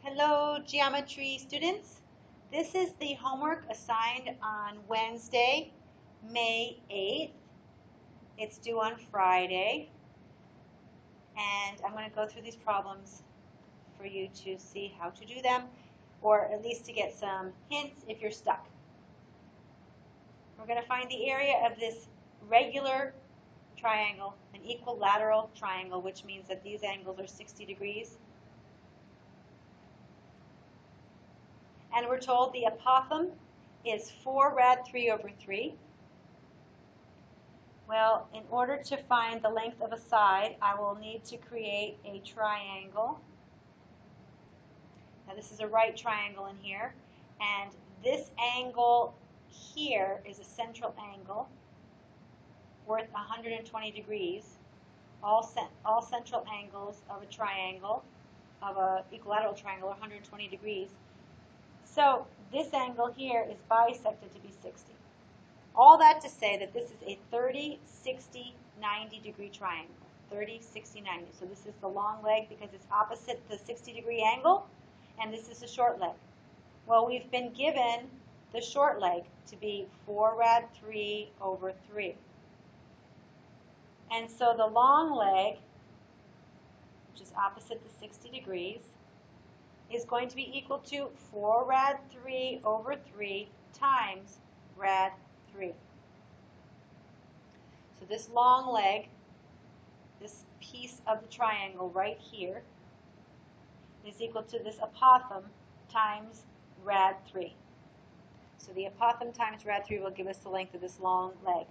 Hello, geometry students. This is the homework assigned on Wednesday, May 8th. It's due on Friday, and I'm going to go through these problems for you to see how to do them, or at least to get some hints if you're stuck. We're going to find the area of this regular triangle, an equilateral triangle, which means that these angles are 60 degrees. And we're told the apothem is 4 rad 3 over 3. Well, in order to find the length of a side, I will need to create a triangle. Now this is a right triangle in here, and this angle here is a central angle worth 120 degrees. All central angles of a triangle, of an equilateral triangle, are 120 degrees. So this angle here is bisected to be 60. All that to say that this is a 30, 60, 90 degree triangle. 30, 60, 90. So this is the long leg because it's opposite the 60 degree angle, and this is the short leg. Well, we've been given the short leg to be 4 rad 3 over 3. And so the long leg, which is opposite the 60 degrees, is going to be equal to 4 rad 3 over 3 times rad 3. So this long leg, this piece of the triangle right here, is equal to this apothem times rad 3. So the apothem times rad 3 will give us the length of this long leg.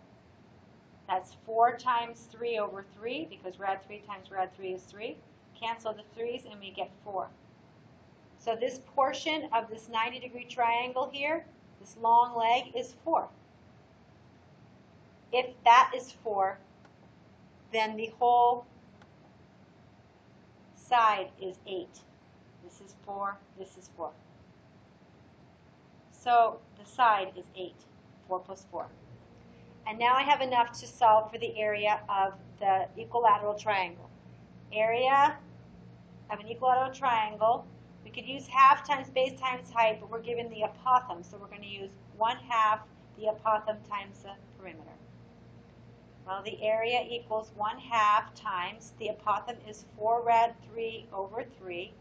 That's 4 times 3 over 3, because rad 3 times rad 3 is 3. Cancel the 3's and we get 4. So this portion of this 90 degree triangle here, this long leg, is 4. If that is 4, then the whole side is 8. This is 4, this is 4. So the side is 8, 4 plus 4. And now I have enough to solve for the area of the equilateral triangle. Area of an equilateral triangle, we could use half times base times height, but we're given the apothem, so we're going to use 1/2 the apothem times the perimeter. Well, the area equals 1/2 times, the apothem is 4 rad 3 over 3,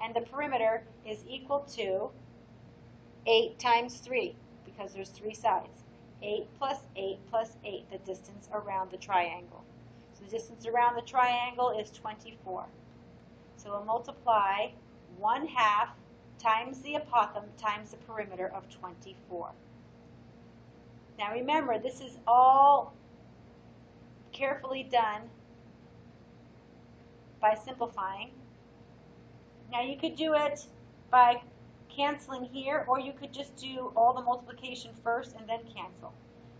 and the perimeter is equal to 8 times 3, because there's 3 sides. 8 plus 8 plus 8, the distance around the triangle. So the distance around the triangle is 24. So we'll multiply 1/2 times the apothem times the perimeter of 24. Now remember, this is all carefully done by simplifying. Now you could do it by canceling here, or you could just do all the multiplication first and then cancel.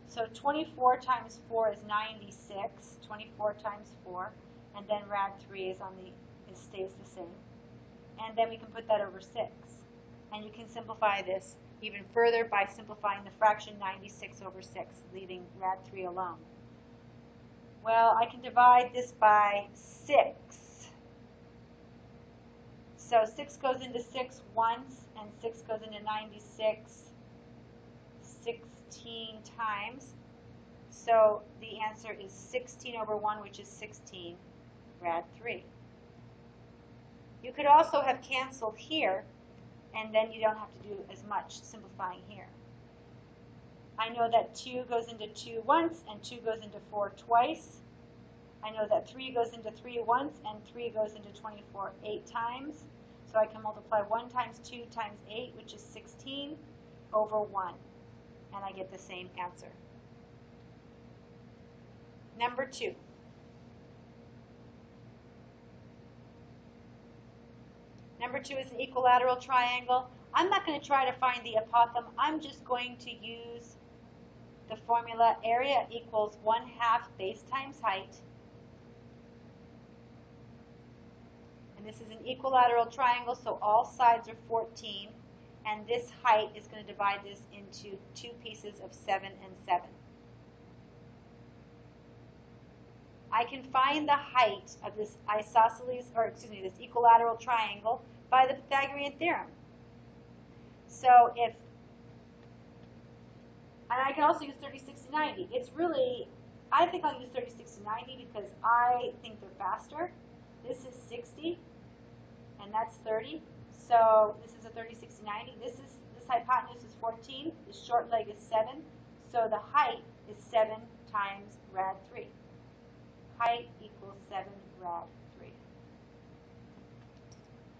So 24 times 4 is 96, 24 times 4, and then rad 3 is stays the same. And then we can put that over 6. And you can simplify this even further by simplifying the fraction 96 over 6, leaving rad 3 alone. Well, I can divide this by 6. So 6 goes into 6 once, and 6 goes into 96 16 times. So the answer is 16 over 1, which is 16 rad 3. You could also have canceled here, and then you don't have to do as much simplifying here. I know that 2 goes into 2 once, and 2 goes into 4 twice. I know that 3 goes into 3 once, and 3 goes into 24 8 times. So I can multiply 1 times 2 times 8, which is 16, over 1. And I get the same answer. Number 2. Number 2 is an equilateral triangle. I'm not going to try to find the apothem. I'm just going to use the formula area equals 1/2 base times height. And this is an equilateral triangle, so all sides are 14. And this height is going to divide this into 2 pieces of 7 and 7. I can find the height of this this equilateral triangle by the Pythagorean theorem. So if, and I can also use 30, 60, 90. It's really, I think I'll use 30, 60, 90 because I think they're faster. This is 60, and that's 30. So this is a 30, 60, 90. This hypotenuse is 14. The short leg is 7. So the height is 7 times rad 3. Height equals 7 rad 3.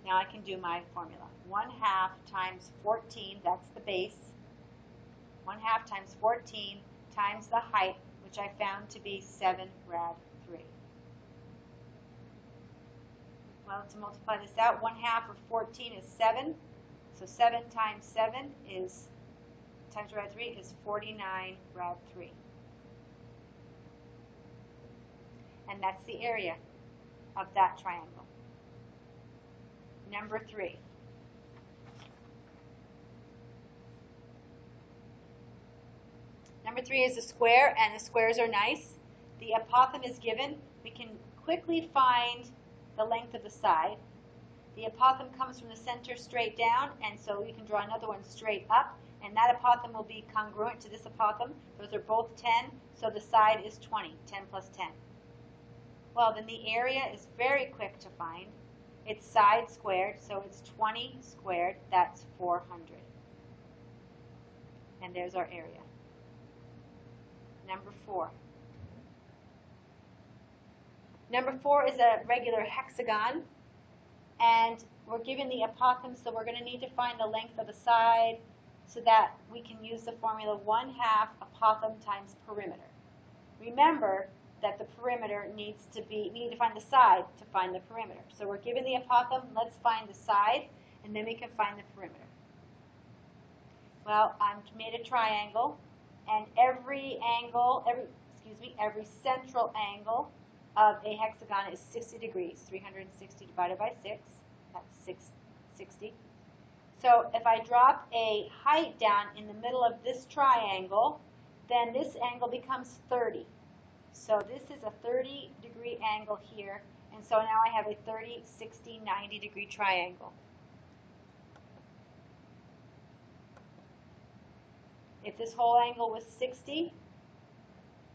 Now I can do my formula. 1/2 times 14, that's the base. 1/2 times 14 times the height, which I found to be 7 rad 3. Well, to multiply this out, 1/2 of 14 is 7. So 7 times 7 is, times rad 3 is 49 rad 3. And that's the area of that triangle. Number 3. Number 3 is a square, and the squares are nice. The apothem is given. We can quickly find the length of the side. The apothem comes from the center straight down, and so we can draw another one straight up, and that apothem will be congruent to this apothem. Those are both 10, so the side is 20, 10 plus 10. Well, then the area is very quick to find. It's side squared, so it's 20 squared, that's 400. And there's our area. Number 4. Number 4 is a regular hexagon, and we're given the apothem, so we're going to need to find the length of the side so that we can use the formula 1/2 apothem times perimeter. Remember that the perimeter needs to be, we need to find the side to find the perimeter. So we're given the apothem, let's find the side, and then we can find the perimeter. Well, I've made a triangle, and every central angle of a hexagon is 60 degrees. 360 divided by 6, that's 660. So if I drop a height down in the middle of this triangle, then this angle becomes 30. So this is a 30-degree angle here, and so now I have a 30, 60, 90-degree triangle. If this whole angle was 60,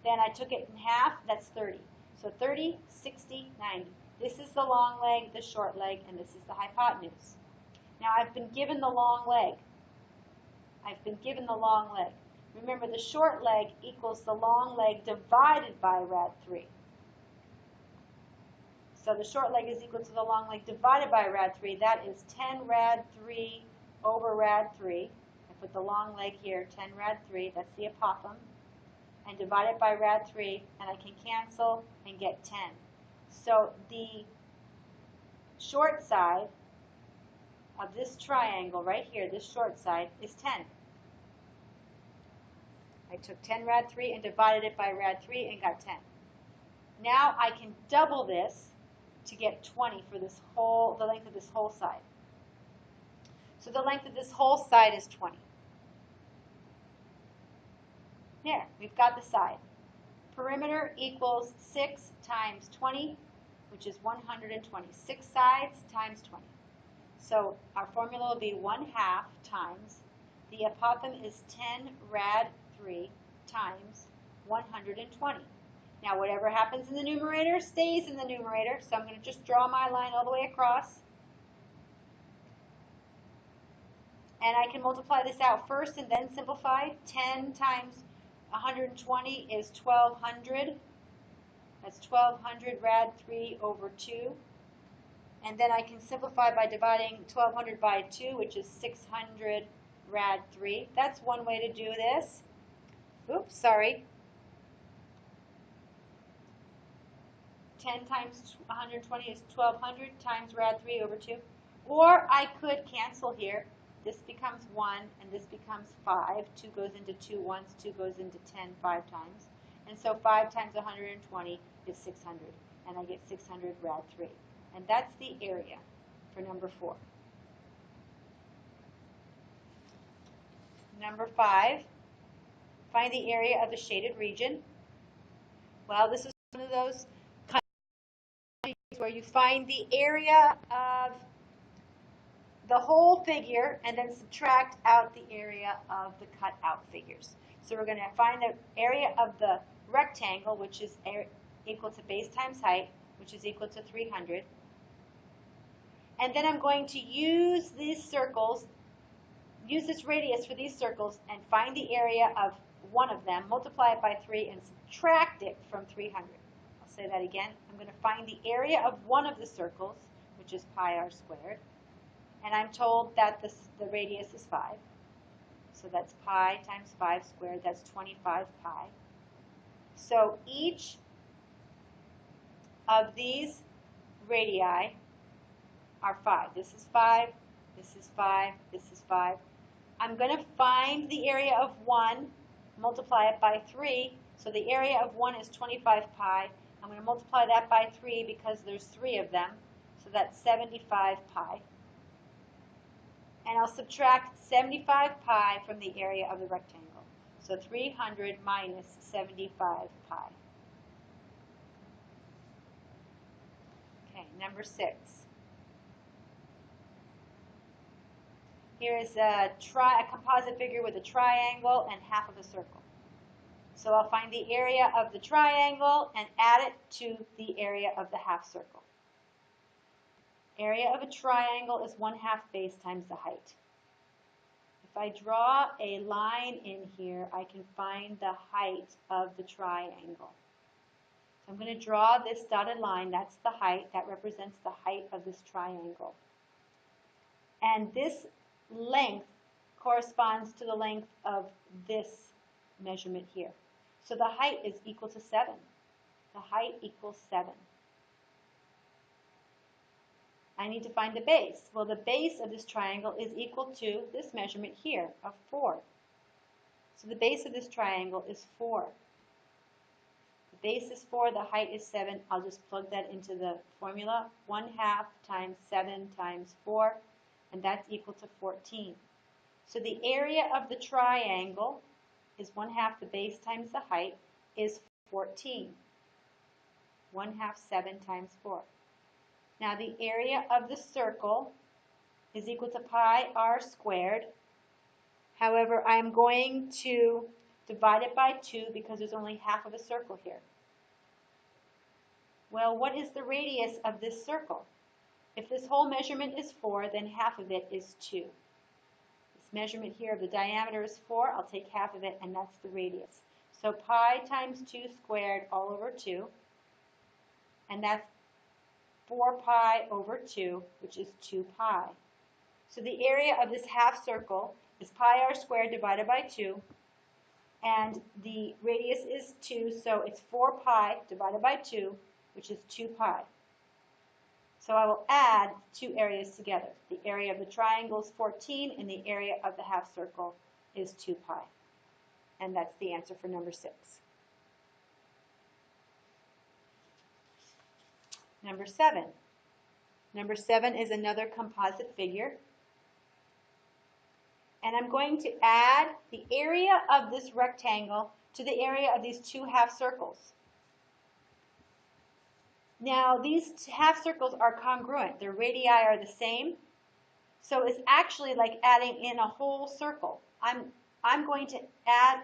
then I took it in half, that's 30. So 30, 60, 90. This is the long leg, the short leg, and this is the hypotenuse. Now I've been given the long leg. Remember, the short leg equals the long leg divided by rad 3. So the short leg is equal to the long leg divided by rad 3. That is 10 rad 3 over rad 3. I put the long leg here, 10 rad 3, that's the apothem, and divide it by rad 3, and I can cancel and get 10. So the short side of this triangle right here, this short side, is 10. I took 10 rad 3 and divided it by rad 3 and got 10. Now I can double this to get 20 for this whole, the length of this whole side. So the length of this whole side is 20. There, we've got the side. Perimeter equals 6 times 20, which is 120. 6 sides times 20. So our formula will be 1/2 times, the apothem is 10 rad 3 times 120. Now whatever happens in the numerator stays in the numerator, so I'm going to just draw my line all the way across. And I can multiply this out first and then simplify. 10 times 120 is 1200. That's 1200 rad 3 over 2. And then I can simplify by dividing 1200 by 2, which is 600 rad 3. That's one way to do this. Oops, sorry. 10 times 120 is 1200 times rad 3 over 2. Or I could cancel here. This becomes 1 and this becomes 5. 2 goes into 2 once, 2 goes into 10 5 times. And so 5 times 120 is 600. And I get 600 rad 3. And that's the area for number 4. Number 5, find the area of the shaded region. Well, this is one of those kind of where you find the area of the whole figure and then subtract out the area of the cut out figures. So we're going to find the area of the rectangle, which is equal to base times height, which is equal to 300. And then I'm going to use these circles, use this radius for these circles, and find the area of one of them, multiply it by 3, and subtract it from 300. I'll say that again. I'm going to find the area of one of the circles, which is pi r squared. And I'm told that the radius is 5. So that's pi times 5 squared. That's 25 pi. So each of these radii are 5. This is 5. This is 5. This is 5. I'm going to find the area of 1, multiply it by 3. So the area of 1 is 25 pi. I'm going to multiply that by 3 because there's 3 of them. So that's 75 pi. And I'll subtract 75 pi from the area of the rectangle. So 300 minus 75 pi. Okay, number 6. Here is a composite figure with a triangle and half of a circle. So I'll find the area of the triangle and add it to the area of the half circle. Area of a triangle is 1/2 base times the height. If I draw a line in here, I can find the height of the triangle. So I'm going to draw this dotted line. That's the height. That represents the height of this triangle. And this length corresponds to the length of this measurement here. So the height is equal to 7. The height equals 7. I need to find the base. Well, the base of this triangle is equal to this measurement here of 4. So the base of this triangle is 4. The base is 4, the height is 7. I'll just plug that into the formula. 1/2 times 7 times 4, and that's equal to 14. So the area of the triangle is 1/2 the base times the height is 14. 1/2 7 times 4. Now the area of the circle is equal to pi r squared. However, I'm going to divide it by 2 because there's only half of a circle here. Well, what is the radius of this circle? If this whole measurement is 4, then half of it is 2. This measurement here of the diameter is 4. I'll take half of it, and that's the radius. So pi times 2 squared all over 2, and that's 4 pi over 2, which is 2 pi. So the area of this half circle is pi r squared divided by 2, and the radius is 2, so it's 4 pi divided by 2, which is 2 pi. So I will add two areas together. The area of the triangle is 14, and the area of the half circle is 2 pi. And that's the answer for number 6. Number 7. Number 7 is another composite figure. And I'm going to add the area of this rectangle to the area of these two half circles. Now, these half circles are congruent. Their radii are the same. So it's actually like adding in a whole circle. I'm going to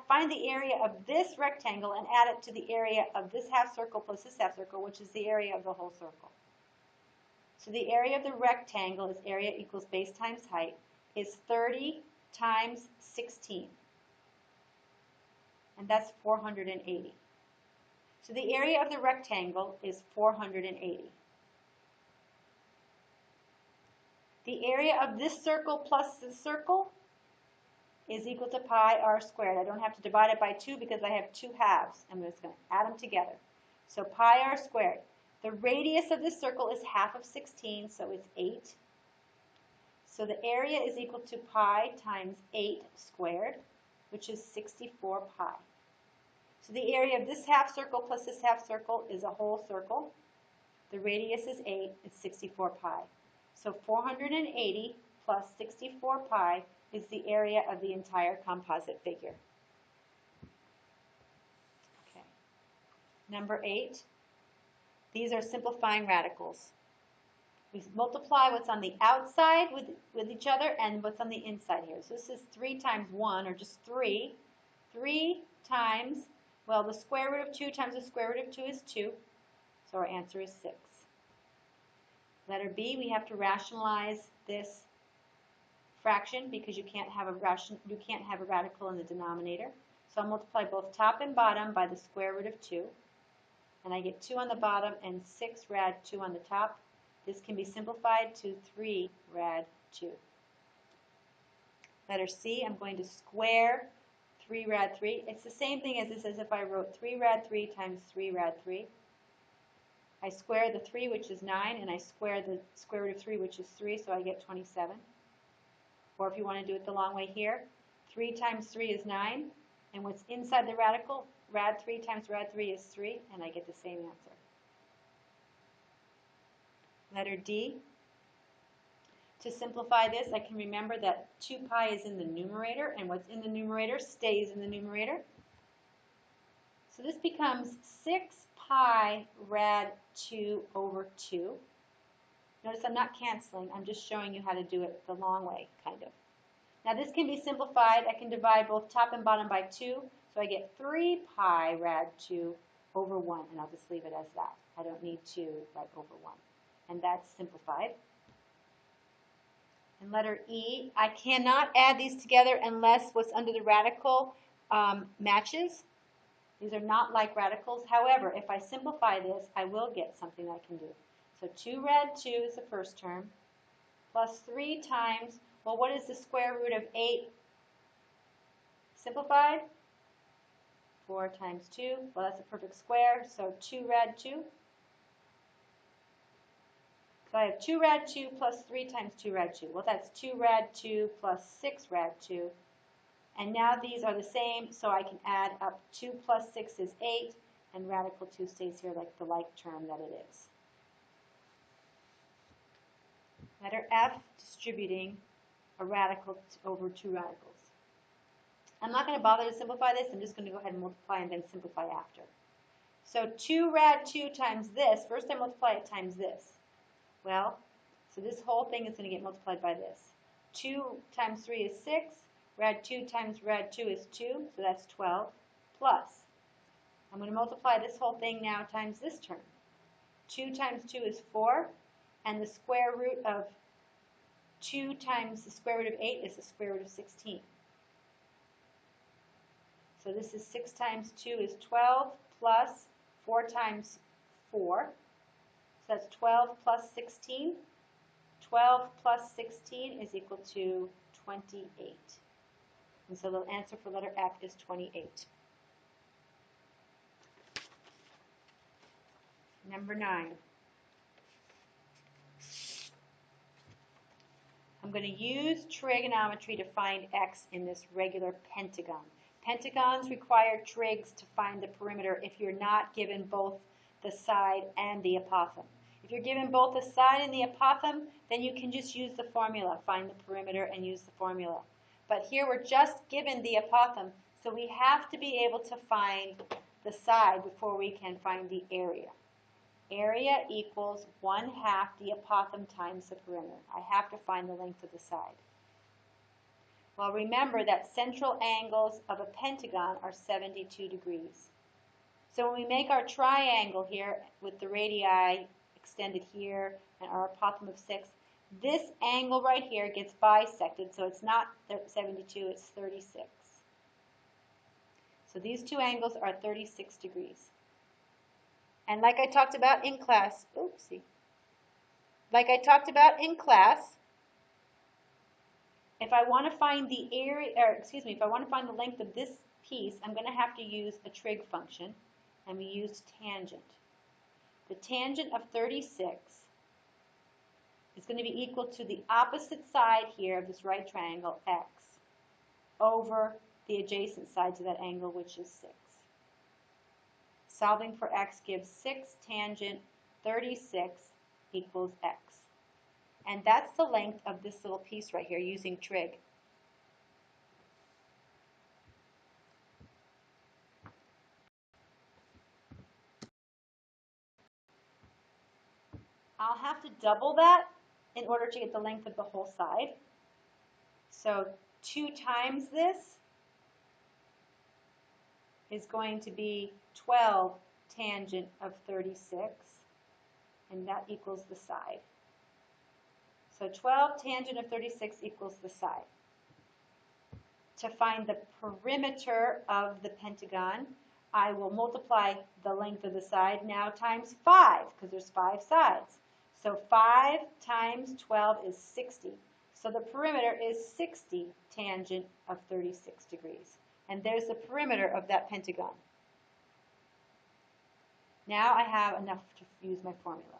find the area of this rectangle and add it to the area of this half circle plus this half circle, which is the area of the whole circle. So the area of the rectangle is area equals base times height, is 30 times 16. And that's 480. So the area of the rectangle is 480. The area of this circle plus this circle is equal to pi r squared. I don't have to divide it by 2 because I have 2 halves. I'm just going to add them together. So pi r squared. The radius of this circle is half of 16, so it's 8. So the area is equal to pi times 8 squared, which is 64 pi. So the area of this half circle plus this half circle is a whole circle. The radius is 8, it's 64 pi. So 480 plus 64 pi is the area of the entire composite figure. Okay. Number 8. These are simplifying radicals. We multiply what's on the outside with each other and what's on the inside here. So this is 3 times 1, or just 3. 3 times, well, the square root of 2 times the square root of 2 is 2. So our answer is 6. Letter B, we have to rationalize this fraction because you can't have a radical in the denominator. So I'll multiply both top and bottom by the square root of 2. And I get 2 on the bottom and 6 rad 2 on the top. This can be simplified to 3 rad 2. Letter C, I'm going to square 3 rad 3. It's the same thing as this as if I wrote 3 rad 3 times 3 rad 3. I square the 3, which is 9, and I square the square root of 3, which is 3, so I get 27. Or if you want to do it the long way here, 3 times 3 is 9, and what's inside the radical, rad 3 times rad 3 is 3, and I get the same answer. Letter D. To simplify this, I can remember that 2 pi is in the numerator, and what's in the numerator stays in the numerator. So this becomes 6 pi rad 2 over 2. Notice I'm not canceling, I'm just showing you how to do it the long way, kind of. Now this can be simplified. I can divide both top and bottom by 2, so I get 3 pi rad 2 over 1, and I'll just leave it as that. I don't need to write over 1. And that's simplified. And letter E, I cannot add these together unless what's under the radical matches. These are not like radicals. However, if I simplify this, I will get something I can do. So 2 rad 2 is the first term, plus 3 times, well, what is the square root of 8 simplified? 4 times 2, well, that's a perfect square, so 2 rad 2. So I have 2 rad 2 plus 3 times 2 rad 2. Well, that's 2 rad 2 plus 6 rad 2. And now these are the same, so I can add up 2 plus 6 is 8, and radical 2 stays here like the like term that it is. Letter F, distributing a radical over 2 radicals. I'm not going to bother to simplify this. I'm just going to go ahead and multiply and then simplify after. So 2 rad 2 times this. First I multiply it times this. Well, so this whole thing is going to get multiplied by this. 2 times 3 is 6. Rad 2 times rad 2 is 2, so that's 12, plus. I'm going to multiply this whole thing now times this term. 2 times 2 is 4, and the square root of 2 times the square root of 8 is the square root of 16. So this is 6 times 2 is 12, plus 4 times 4. So that's 12 plus 16. 12 plus 16 is equal to 28. And so the answer for letter F is 28. Number 9. I'm going to use trigonometry to find x in this regular pentagon. Pentagons require trigs to find the perimeter if you're not given both the side and the apothem. If you're given both the side and the apothem, then you can just use the formula, find the perimeter and use the formula. But here we're just given the apothem, so we have to be able to find the side before we can find the area. Area equals 1/2 the apothem times the perimeter. I have to find the length of the side. Well, remember that central angles of a pentagon are 72 degrees. So when we make our triangle here with the radii extended here and our apothem of 6, this angle right here gets bisected, so it's not 72, it's 36. So these two angles are 36 degrees. And like I talked about in class, if I want to find the area, if I want to find the length of this piece, I'm going to have to use a trig function, and we used tangent. The tangent of 36 is going to be equal to the opposite side here of this right triangle, x, over the adjacent side to that angle, which is 6. Solving for x gives 6 tangent 36 equals x. And that's the length of this little piece right here using trig. I'll have to double that in order to get the length of the whole side. So 2 times this is going to be 12 tangent of 36, and that equals the side. So 12 tangent of 36 equals the side. To find the perimeter of the pentagon, I will multiply the length of the side now times 5, because there's 5 sides. So 5 times 12 is 60. So the perimeter is 60 tangent of 36 degrees. And there's the perimeter of that pentagon. Now I have enough to use my formula.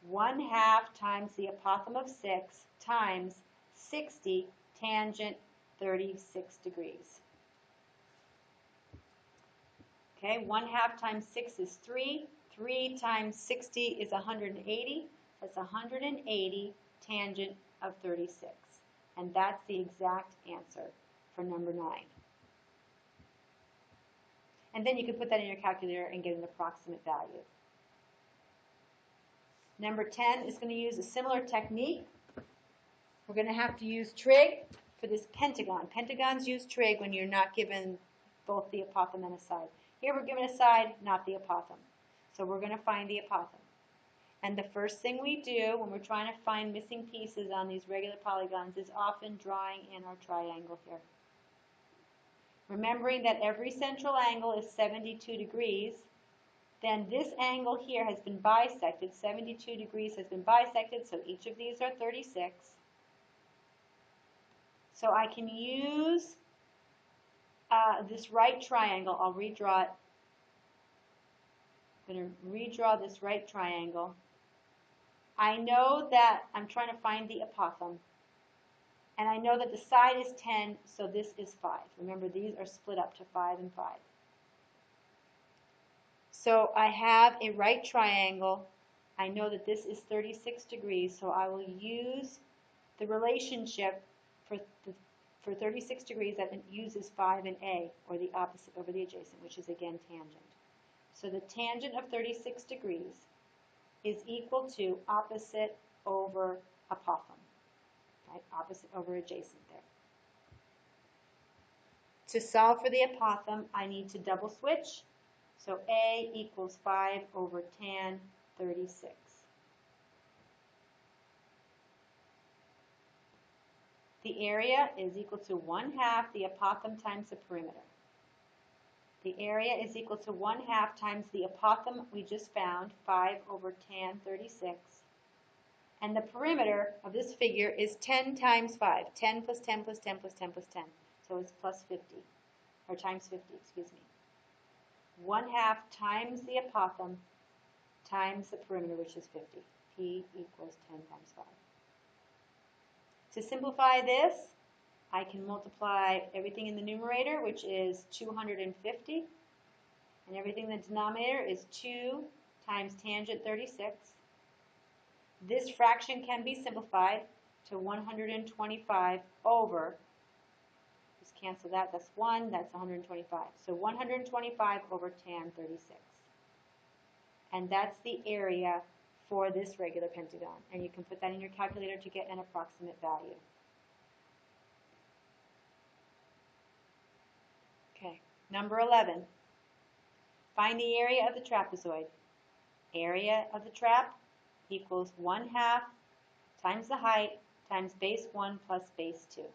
1/2 times the apothem of 6 times 60 tangent 36 degrees. Okay, 1/2 times 6 is 3. 3 times 60 is 180. That's 180 tangent of 36. And that's the exact answer for number 9. And then you can put that in your calculator and get an approximate value. Number 10 is going to use a similar technique. We're going to have to use trig for this pentagon. Pentagons use trig when you're not given both the apothem and a side. Here we're given a side, not the apothem. So we're going to find the apothem. And the first thing we do when we're trying to find missing pieces on these regular polygons is often drawing in our triangle here. Remembering that every central angle is 72 degrees, then this angle here has been bisected. 72 degrees has been bisected, so each of these are 36. So I can use this right triangle. I'll redraw it. I'm going to redraw this right triangle. I know that I'm trying to find the apothem. And I know that the side is 10, so this is 5. Remember, these are split up to 5 and 5. So I have a right triangle. I know that this is 36 degrees, so I will use the relationship for 36 degrees that uses 5 and a, or the opposite over the adjacent, which is again tangent. So the tangent of 36 degrees is equal to opposite over apothem. Right? Opposite over adjacent there. To solve for the apothem, I need to double switch. So A equals 5 over tan 36. The area is equal to 1/2 the apothem times the perimeter. The area is equal to 1/2 times the apothem we just found, 5 over tan 36. And the perimeter of this figure is 10 times 5. 10 plus 10 plus 10 plus 10 plus 10. So it's plus 50, or times 50, excuse me. 1/2 times the apothem times the perimeter, which is 50. P equals 10 times 5. To simplify this, I can multiply everything in the numerator, which is 250, and everything in the denominator is 2 times tangent 36. This fraction can be simplified to 125 over, just cancel that, that's 1, that's 125. So 125 over tan 36. And that's the area for this regular pentagon. And you can put that in your calculator to get an approximate value. Okay, number 11. Find the area of the trapezoid. Area of the trap equals 1/2 times the height times base 1 plus base 2.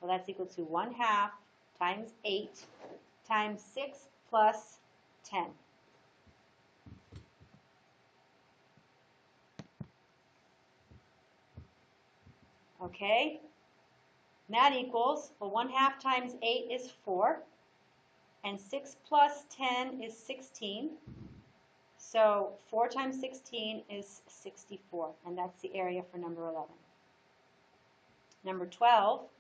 Well, that's equal to 1/2 times 8 times 6 plus 10. Okay, and that equals, well, 1/2 times 8 is 4, and 6 plus 10 is 16. So 4 times 16 is 64, and that's the area for number 11. Number 12.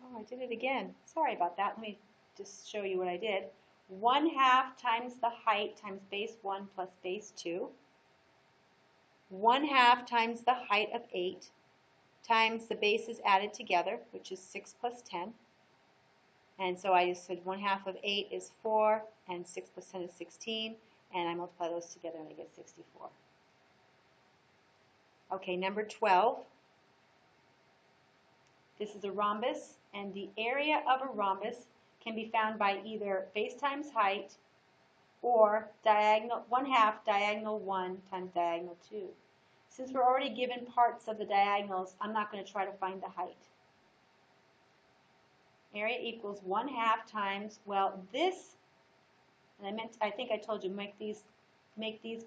Oh, I did it again. Sorry about that. Let me just show you what I did. 1/2 times the height times base 1 plus base 2. 1/2 times the height of 8 times the bases added together, which is 6 plus 10. And so I just said 1/2 of 8 is 4, and 6 plus 10 is 16. and I multiply those together and I get 64. Okay, number 12. This is a rhombus, and the area of a rhombus can be found by either base times height or diagonal 1/2 diagonal 1 times diagonal 2. Since we're already given parts of the diagonals, I'm not going to try to find the height. Area equals 1/2 times, well, this, and I think I told you, make these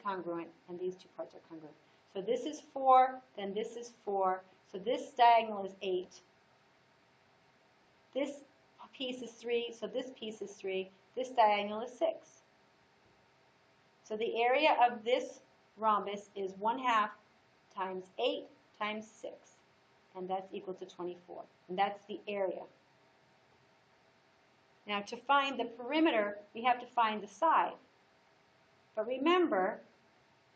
congruent, and these two parts are congruent. So this is 4, then this is 4, so this diagonal is 8. This piece is 3, so this piece is 3. This diagonal is 6. So the area of this rhombus is 1/2 times 8 times 6, and that's equal to 24, and that's the area. Now to find the perimeter, we have to find the side. But remember,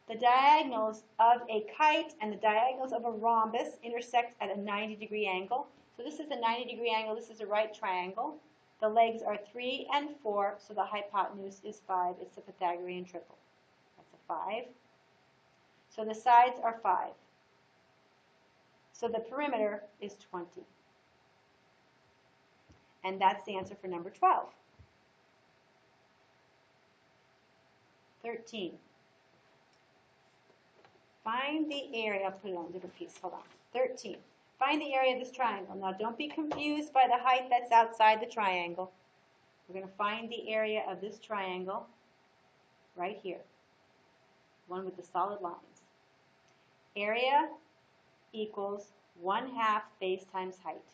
the diagonals of a kite and the diagonals of a rhombus intersect at a 90-degree angle. So this is a 90-degree angle, this is a right triangle. The legs are 3 and 4, so the hypotenuse is 5. It's the Pythagorean triple. That's a 5. So the sides are 5. So the perimeter is 20. And that's the answer for number 12. 13. Find the area. I'll put it on a different piece. Hold on. 13. Find the area of this triangle. Now don't be confused by the height that's outside the triangle. We're going to find the area of this triangle right here. One with the solid lines. Area equals 1/2 base times height.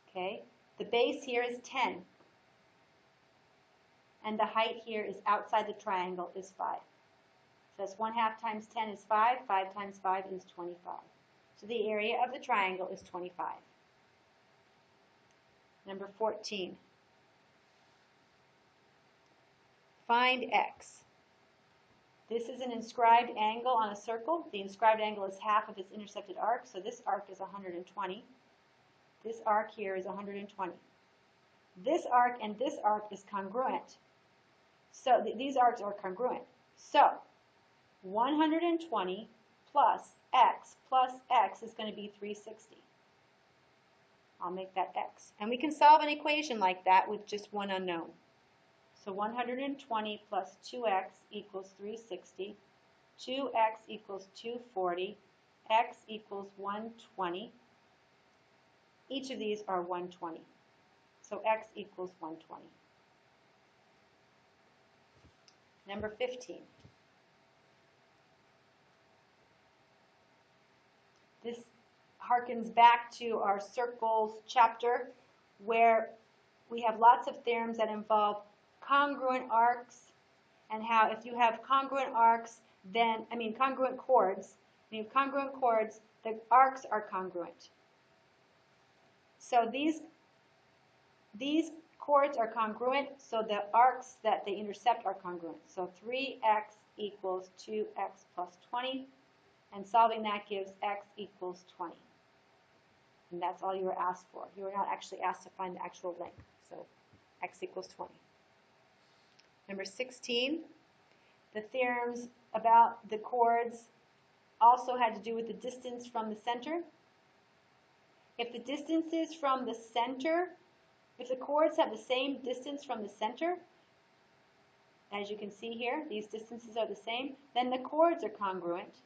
Okay? The base here is 10. And the height here is outside the triangle is 5. So that's 1/2 times 10 is 5. 5 times 5 is 25. So the area of the triangle is 25. Number 14. Find x. This is an inscribed angle on a circle. The inscribed angle is half of its intersected arc, so this arc is 120. This arc here is 120. This arc and this arc is congruent. So these arcs are congruent. So 120 plus x is going to be 360. I'll make that x. And we can solve an equation like that with just one unknown. So 120 plus 2x equals 360. 2x equals 240. X equals 120. Each of these are 120. So x equals 120. Number 15. This harkens back to our circles chapter where we have lots of theorems that involve congruent arcs and how if you have congruent arcs, then, congruent chords, when you have congruent chords, the arcs are congruent. So these chords are congruent, so the arcs that they intercept are congruent. So 3x equals 2x plus 20, and solving that gives x equals 20. And that's all you were asked for. You were not actually asked to find the actual length. So x equals 20. Number 16, the theorems about the chords also had to do with the distance from the center. If the distances from the center, if the chords have the same distance from the center, as you can see here, these distances are the same, then the chords are congruent.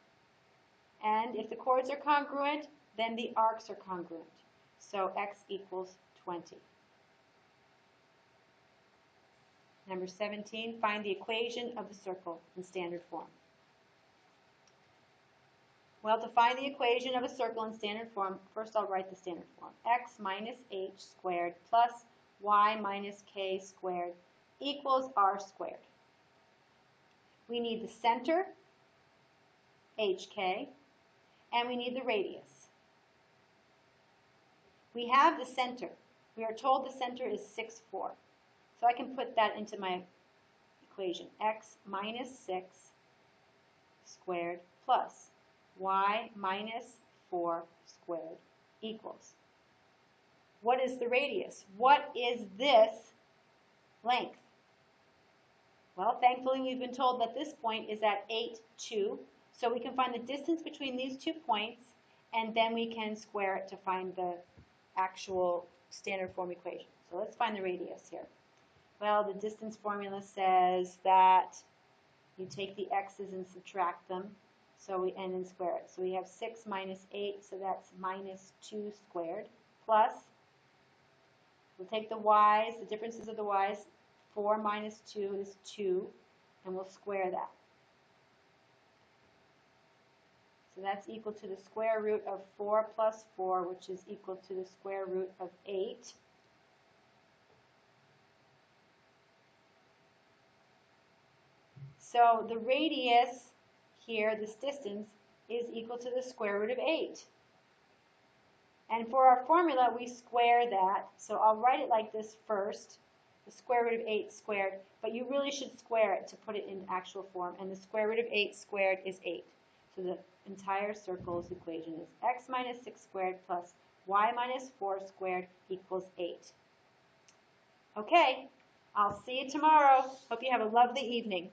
And if the chords are congruent, then the arcs are congruent. So x equals 20. Number 17, find the equation of the circle in standard form. Well, to find the equation of a circle in standard form, first I'll write the standard form. X minus h squared plus y minus k squared equals r squared. We need the center, hk, and we need the radius. We have the center. We are told the center is 6, 4. So I can put that into my equation. X minus 6 squared plus y minus 4 squared equals. What is the radius? What is this length? Well, thankfully we've been told that this point is at 8, 2. So we can find the distance between these 2 points, and then we can square it to find the actual standard form equation. So let's find the radius here. Well, the distance formula says that you take the x's and subtract them, and then square it. So we have 6 minus 8, so that's minus 2 squared, plus, we'll take the y's, the differences of the y's, 4 minus 2 is 2, and we'll square that. So that's equal to the square root of 4 plus 4, which is equal to the square root of 8. So the radius here, this distance, is equal to the square root of 8. And for our formula, we square that. So I'll write it like this first, the square root of 8 squared, but you really should square it to put it in actual form. And the square root of 8 squared is 8. So the entire circle's equation is x minus 6 squared plus y minus 4 squared equals 8. Okay, I'll see you tomorrow. Hope you have a lovely evening.